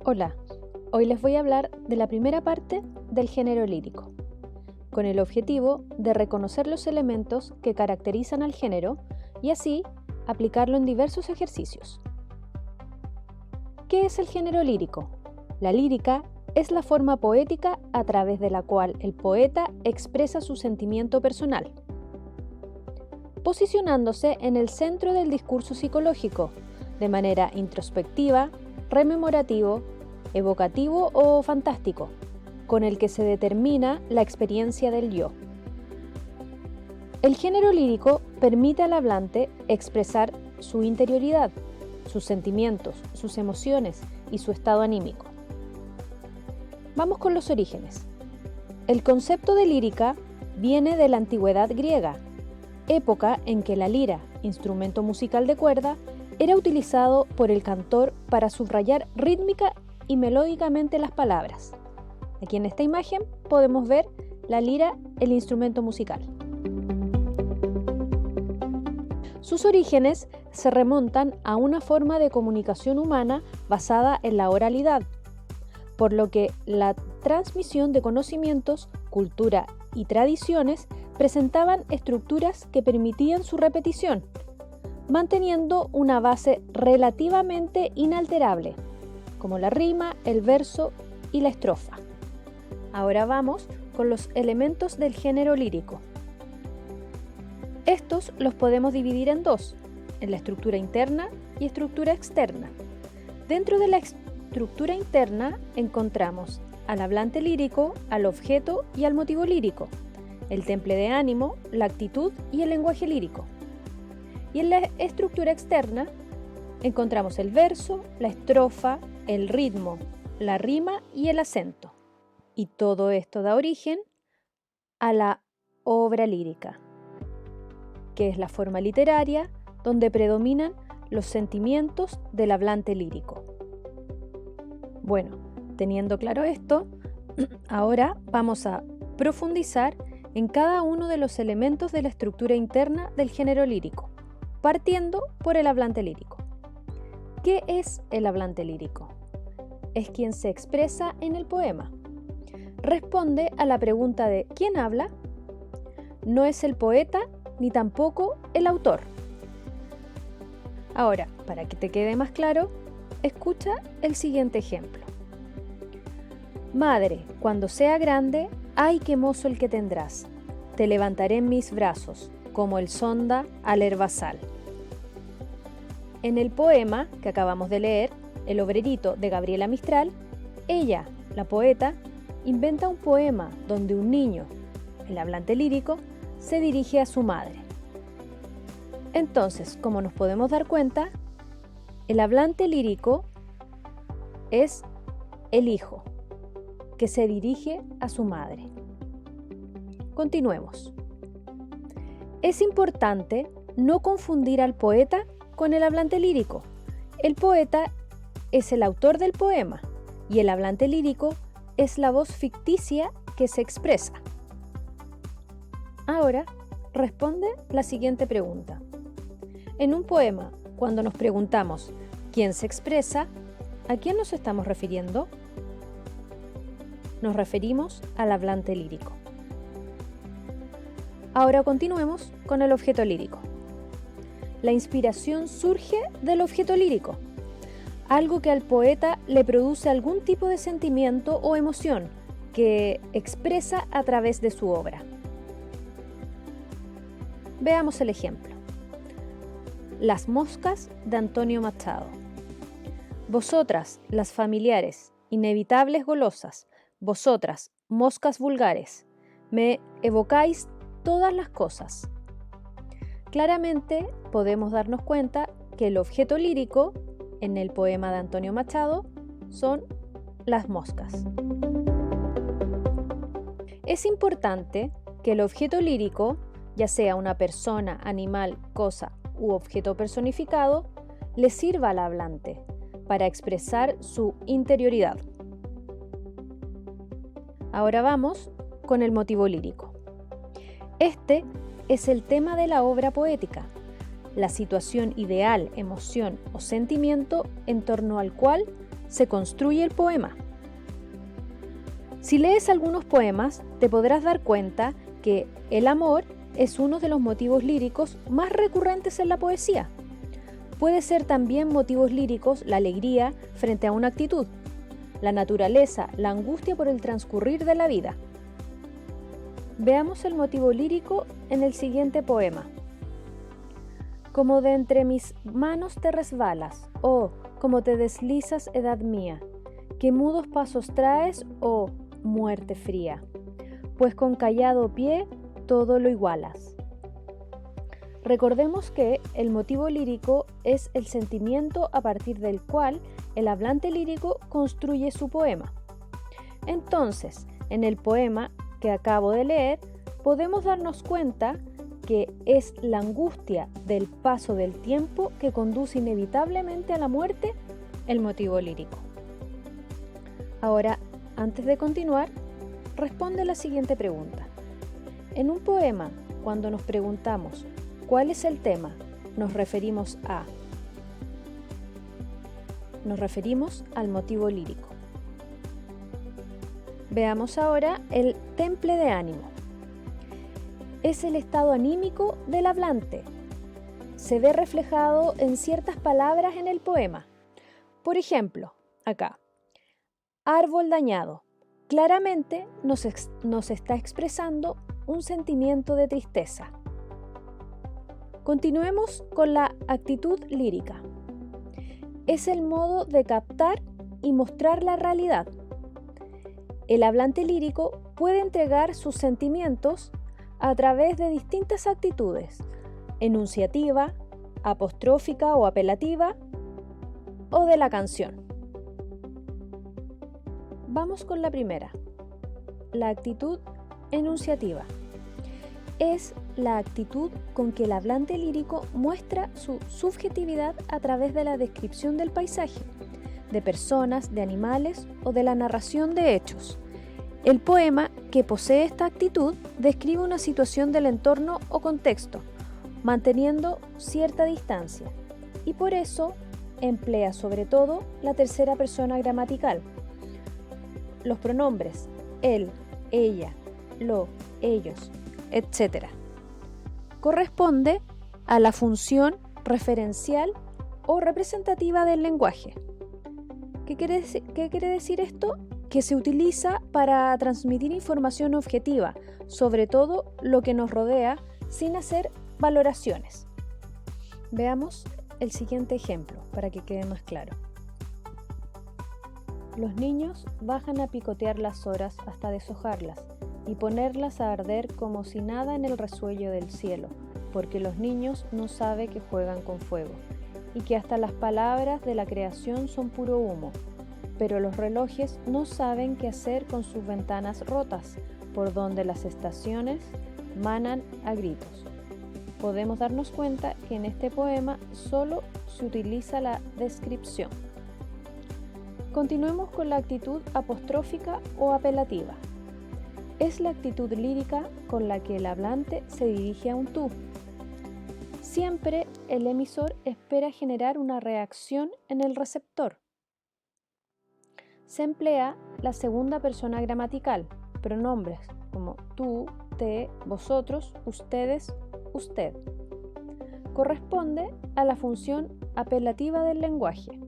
Hola, hoy les voy a hablar de la primera parte del género lírico, con el objetivo de reconocer los elementos que caracterizan al género y así aplicarlo en diversos ejercicios. ¿Qué es el género lírico? La lírica es la forma poética a través de la cual el poeta expresa su sentimiento personal, posicionándose en el centro del discurso psicológico, de manera introspectiva, rememorativo, evocativo o fantástico, con el que se determina la experiencia del yo. El género lírico permite al hablante expresar su interioridad, sus sentimientos, sus emociones y su estado anímico. Vamos con los orígenes. El concepto de lírica viene de la antigüedad griega, época en que la lira, instrumento musical de cuerda, era utilizado por el cantor para subrayar rítmica y melódicamente las palabras. Aquí en esta imagen podemos ver la lira, el instrumento musical. Sus orígenes se remontan a una forma de comunicación humana basada en la oralidad, por lo que la transmisión de conocimientos, cultura y tradiciones presentaban estructuras que permitían su repetición, manteniendo una base relativamente inalterable, como la rima, el verso y la estrofa. Ahora vamos con los elementos del género lírico. Estos los podemos dividir en dos, en la estructura interna y estructura externa. Dentro de la estructura interna encontramos al hablante lírico, al objeto y al motivo lírico, el temple de ánimo, la actitud y el lenguaje lírico. Y en la estructura externa encontramos el verso, la estrofa, el ritmo, la rima y el acento. Y todo esto da origen a la obra lírica, que es la forma literaria donde predominan los sentimientos del hablante lírico. Bueno, teniendo claro esto, ahora vamos a profundizar en cada uno de los elementos de la estructura interna del género lírico, partiendo por el hablante lírico. ¿Qué es el hablante lírico? Es quien se expresa en el poema. Responde a la pregunta de ¿quién habla? No es el poeta ni tampoco el autor. Ahora, para que te quede más claro, escucha el siguiente ejemplo. Madre, cuando sea grande, ¡ay qué mozo el que tendrás! Te levantaré en mis brazos, como el sonda al herbazal. En el poema que acabamos de leer, El obrerito de Gabriela Mistral, ella, la poeta, inventa un poema donde un niño, el hablante lírico, se dirige a su madre. Entonces, como nos podemos dar cuenta, el hablante lírico es el hijo que se dirige a su madre. Continuemos. Es importante no confundir al poeta con el hablante lírico. El poeta es el autor del poema y el hablante lírico es la voz ficticia que se expresa. Ahora, responde la siguiente pregunta. En un poema, cuando nos preguntamos ¿quién se expresa?, ¿a quién nos estamos refiriendo? Nos referimos al hablante lírico. Ahora continuemos con el objeto lírico. La inspiración surge del objeto lírico, algo que al poeta le produce algún tipo de sentimiento o emoción que expresa a través de su obra. Veamos el ejemplo. Las moscas de Antonio Machado. Vosotras, las familiares, inevitables golosas, vosotras, moscas vulgares, me evocáis todas las cosas. Claramente podemos darnos cuenta que el objeto lírico en el poema de Antonio Machado son las moscas. Es importante que el objeto lírico, ya sea una persona, animal, cosa u objeto personificado, le sirva al hablante para expresar su interioridad. Ahora vamos con el motivo lírico. Este es el tema de la obra poética, la situación ideal, emoción o sentimiento en torno al cual se construye el poema. Si lees algunos poemas, te podrás dar cuenta que el amor es uno de los motivos líricos más recurrentes en la poesía. Puede ser también motivos líricos la alegría frente a una actitud, la naturaleza, la angustia por el transcurrir de la vida. Veamos el motivo lírico en el siguiente poema. Como de entre mis manos te resbalas, oh, como te deslizas, edad mía, que mudos pasos traes, oh, muerte fría, pues con callado pie todo lo igualas. Recordemos que el motivo lírico es el sentimiento a partir del cual el hablante lírico construye su poema. Entonces, en el poema que acabo de leer, podemos darnos cuenta que es la angustia del paso del tiempo que conduce inevitablemente a la muerte el motivo lírico. Ahora, antes de continuar, responde la siguiente pregunta. En un poema, cuando nos preguntamos ¿cuál es el tema?, nos referimos al motivo lírico. Veamos ahora el temple de ánimo. Es el estado anímico del hablante. Se ve reflejado en ciertas palabras en el poema. Por ejemplo, acá, árbol dañado. Claramente nos está expresando un sentimiento de tristeza. Continuemos con la actitud lírica. Es el modo de captar y mostrar la realidad. El hablante lírico puede entregar sus sentimientos a través de distintas actitudes, enunciativa, apostrófica o apelativa, o de la canción. Vamos con la primera, la actitud enunciativa. Es la actitud con que el hablante lírico muestra su subjetividad a través de la descripción del paisaje, de personas, de animales o de la narración de hechos. El poema que posee esta actitud describe una situación del entorno o contexto, manteniendo cierta distancia, y por eso emplea sobre todo la tercera persona gramatical. Los pronombres él, ella, lo, ellos, etc. Corresponde a la función referencial o representativa del lenguaje. ¿Qué quiere decir esto? Que se utiliza para transmitir información objetiva, sobre todo lo que nos rodea, sin hacer valoraciones. Veamos el siguiente ejemplo para que quede más claro. Los niños bajan a picotear las horas hasta deshojarlas y ponerlas a arder como si nada en el resuello del cielo, porque los niños no saben que juegan con fuego, y que hasta las palabras de la creación son puro humo. Pero los relojes no saben qué hacer con sus ventanas rotas, por donde las estaciones manan a gritos. Podemos darnos cuenta que en este poema solo se utiliza la descripción. Continuemos con la actitud apostrófica o apelativa. Es la actitud lírica con la que el hablante se dirige a un tú. Siempre el emisor espera generar una reacción en el receptor. Se emplea la segunda persona gramatical, pronombres como tú, te, vosotros, ustedes, usted. Corresponde a la función apelativa del lenguaje.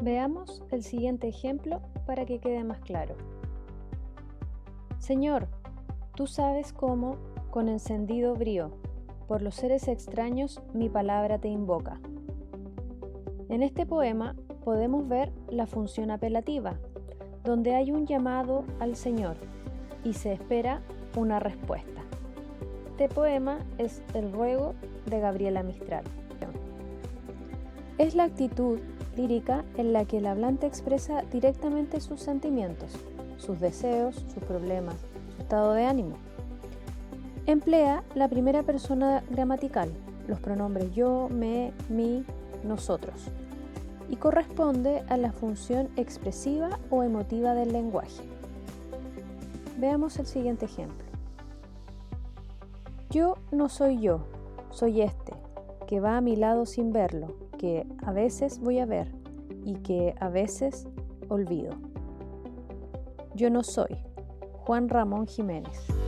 Veamos el siguiente ejemplo para que quede más claro. Señor, tú sabes cómo, con encendido brío, por los seres extraños mi palabra te invoca. En este poema podemos ver la función apelativa, donde hay un llamado al Señor y se espera una respuesta. Este poema es El ruego de Gabriela Mistral. Es la actitud lírica en la que el hablante expresa directamente sus sentimientos, sus deseos, sus problemas, su estado de ánimo. Emplea la primera persona gramatical, los pronombres yo, me, mi, nosotros, y corresponde a la función expresiva o emotiva del lenguaje. Veamos el siguiente ejemplo. Yo no soy yo, soy este, que va a mi lado sin verlo, que a veces voy a ver, y que a veces olvido. Yo no soy Juan Ramón Jiménez.